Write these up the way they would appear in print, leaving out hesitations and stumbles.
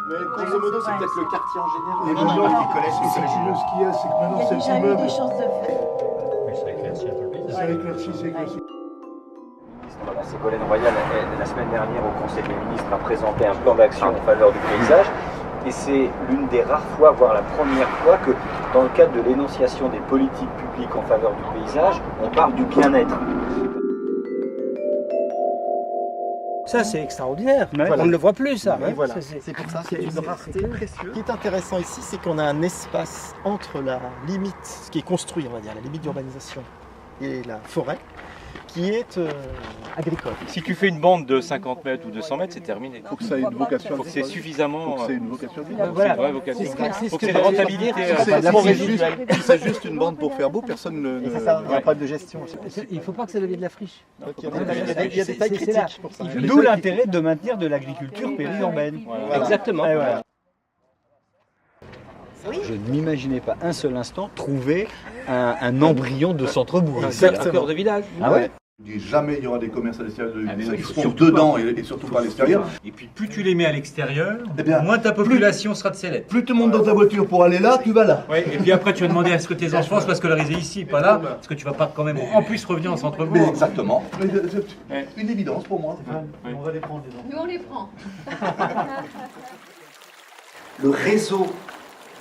Mais grosso modo, c'est peut-être le quartier en général. Les gens qui connaissent les collèges. Ce qu'il y a, c'est que Il maintenant, y a cet déjà eu immeuble, des chances de faire. Mais ça éclaircit un peu le paysage. ça éclaircit, c'est éclairci. Ségolène Royal, la semaine dernière au Conseil des ministres, a présenté un plan d'action en faveur du paysage. Et c'est l'une des rares fois, voire la première fois, que dans le cadre de l'énonciation des politiques publiques en faveur du paysage, on parle du bien-être. Ça, c'est extraordinaire. Voilà. On ne le voit plus, ça. Ouais, voilà. Ça, C'est pour ça qu'il y a une rareté. Ce qui est intéressant ici, c'est qu'on a un espace entre la limite, ce qui est construit, on va dire, la limite d'urbanisation et la forêt, qui est agricole. Si tu fais une bande de 50 mètres ou 200 mètres, c'est terminé. Il faut que ça ait une vocation. Il faut que c'est suffisamment. C'est une vocation. C'est une vraie vocation. Il faut que c'est une Si rentabilité. c'est juste une bande pour faire beau, personne ne. Et ça, il y a un problème de gestion. Il ne faut pas que ça devienne de la friche. Donc, il y a des tailles C'est là. critiques pour ça. D'où l'intérêt de maintenir de l'agriculture périurbaine. Voilà. Exactement. Et voilà. Je n'imaginais pas un seul instant trouver un embryon de centre-bourg. Un cœur de village. Ah ouais. Jamais il y aura des commerces à l'extérieur il ils faut seront surtout dedans et surtout pas à l'extérieur. Et puis plus tu les mets à l'extérieur, Eh bien, moins ta population sera de célèbres. Plus tu montes dans ta voiture pour aller là, tu vas là. Ouais, et puis après tu vas demander à ce que tes enfants soient scolarisés ici, pas là, parce que tu vas pas quand même en plus revenir en Mais centre-bourg. exactement. Une évidence pour moi. On va les prendre, les enfants. Nous, on les prend. Le réseau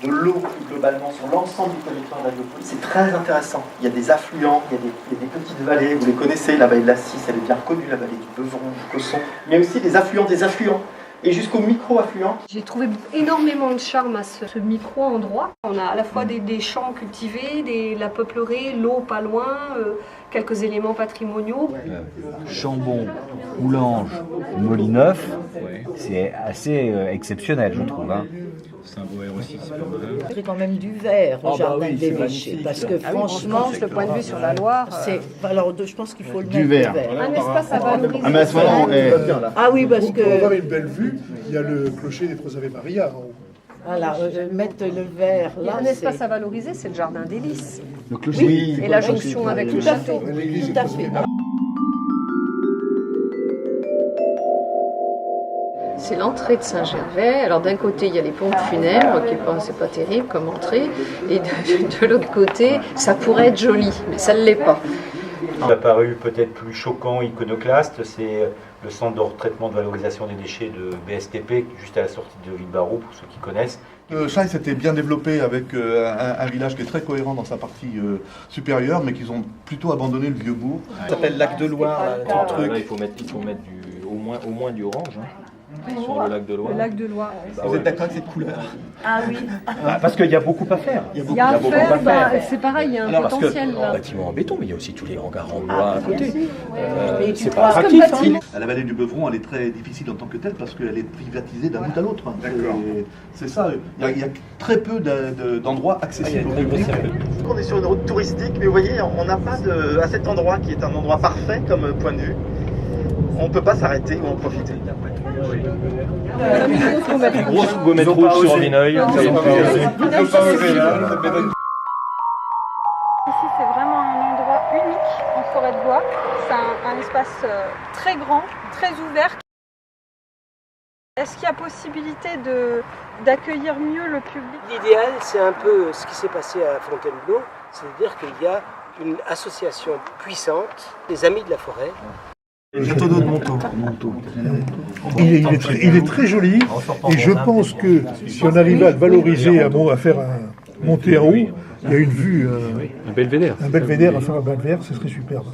de l'eau globalement sur l'ensemble du territoire d'Agliopolis, c'est très intéressant. Il y a des affluents, il y a des petites vallées, vous les connaissez, la vallée de la Cisse, elle est bien connue, la vallée du Beuvron, du Cosson, mais aussi des affluents, et jusqu'aux micro-affluents. J'ai trouvé énormément de charme à ce micro-endroit. On a à la fois des champs cultivés, la peuplerie, l'eau pas loin, quelques éléments patrimoniaux. Chambon, Coulanges, Molineuf, c'est assez exceptionnel, je trouve. Hein. C'est un beau air aussi, c'est pas mal. C'est quand même du vert au jardin des Méchés. Parce que franchement, Le point de vue sur la Loire. c'est. Alors, je pense qu'il faut le Du mettre vert. Un espace à valoriser. Ah mais à ce moment, Ah oui, parce pour avoir que. une belle vue, il y a le clocher des Trois Ave Maria en haut. Voilà, mettre le vert Il y a là. un espace à valoriser, c'est le jardin des Lys. Le clocher. Et la jonction avec le Tout à fait. château. L'église Tout à est fait. C'est l'entrée de Saint-Gervais. Alors d'un côté, il y a les pompes funèbres, qui c'est pas terrible comme entrée. Et de l'autre côté, ça pourrait être joli, mais ça ne l'est pas. Ce qui m'a paru peut-être plus choquant, iconoclaste, c'est le centre de retraitement de valorisation des déchets de BSTP, juste à la sortie de Villebarreau, pour ceux qui connaissent. Chaille s'était bien développé avec un village qui est très cohérent dans sa partie supérieure, mais qu'ils ont plutôt abandonné le vieux bourg. Ça s'appelle Lac de Loire, Ah, tout le truc. là, il faut mettre au moins du orange sur le lac de Loire. Le lac de Loire. Vous êtes d'accord avec cette couleur? Ah oui. Parce qu'il y a beaucoup à faire. Il y a à faire, c'est pareil, il y a un Alors, parce que- potentiel là. Bâtiment en béton, mais il y a aussi tous les hangars en bois à côté. Mais tu C'est crois- pas attractif. Comme bâtiment. La vallée du Beuvron, elle est très difficile en tant que telle parce qu'elle est privatisée d'un bout à l'autre. C'est ça. Il y a très peu d'endroits accessibles au public. On est sur une route touristique, mais vous voyez, on n'a pas à cet endroit qui est un endroit parfait comme point de vue. On ne peut pas s'arrêter ou en profiter. Grosse gommette rouge sur Vineuil. Ici, c'est vraiment un endroit unique en forêt de bois. C'est un espace très grand, très ouvert. Est-ce qu'il y a possibilité d'accueillir mieux le public? L'idéal, c'est un peu ce qui s'est passé à Fontainebleau, c'est-à-dire qu'il y a une association puissante des Amis de la Forêt. Le château d'eau de Montaut. Il est très joli et je pense que si on arrivait à le valoriser, à faire monter en haut, il y a une vue, Un belvédère. un belvédère, à faire un belvédère, ce serait superbe.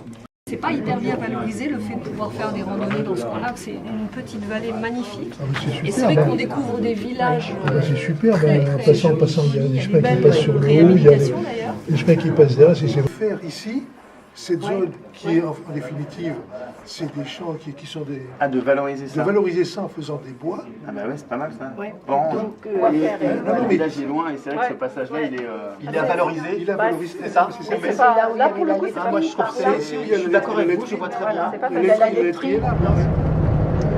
C'est pas hyper bien valorisé le fait de pouvoir faire des randonnées dans ce coin-là, que c'est une petite vallée magnifique. Ah, mais c'est Et c'est superbe. vrai qu'on découvre des villages. C'est superbe, en passant, il y a des chemins qui belle passent sur le haut, il y a réhabilitation, d'ailleurs. des chemins qui passent derrière. C'est faire ici, cette zone qui est en définitive, c'est des champs qui sont des... Ah, de valoriser De ça. valoriser ça en faisant des bois. Ah bah ouais, c'est pas mal ça. Ouais. Bon, Donc, le village est loin et c'est vrai que ce passage-là, il est à valoriser. Il a valorisé, c'est ça. c'est c'est pas là où il y Là, avait pour le la coup, c'est lettre. pas Moi je trouve que je suis d'accord avec vous, je vois très bien. C'est pas Le facile à lettrier, là,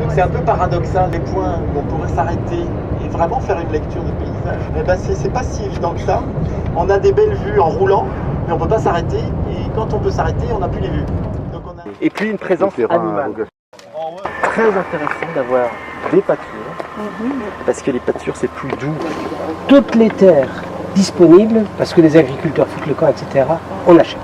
Donc c'est un peu paradoxal, les points où on pourrait s'arrêter et vraiment faire une lecture de paysage. Eh ben c'est pas si évident que ça. On a des belles vues en roulant, mais on peut pas s'arrêter. Et quand on peut s'arrêter, on n'a plus les vues. Donc on a... Et puis une présence animale. Très intéressant d'avoir des pâtures Parce que les pâtures, c'est plus doux. Toutes les terres disponibles, parce que les agriculteurs foutent le camp, etc., on achète.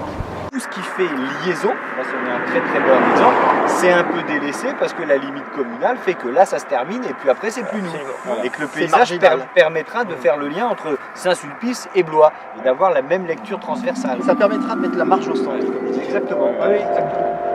Tout ce qui fait liaison, là c'est un très très bon exemple, c'est un peu délaissé parce que la limite communale fait que là ça se termine et puis après c'est plus nous. Et que le paysage permettra de faire le lien entre Saint-Sulpice et Blois et d'avoir la même lecture transversale. Ça permettra de mettre la marche au centre. Exactement. Oui, exactement.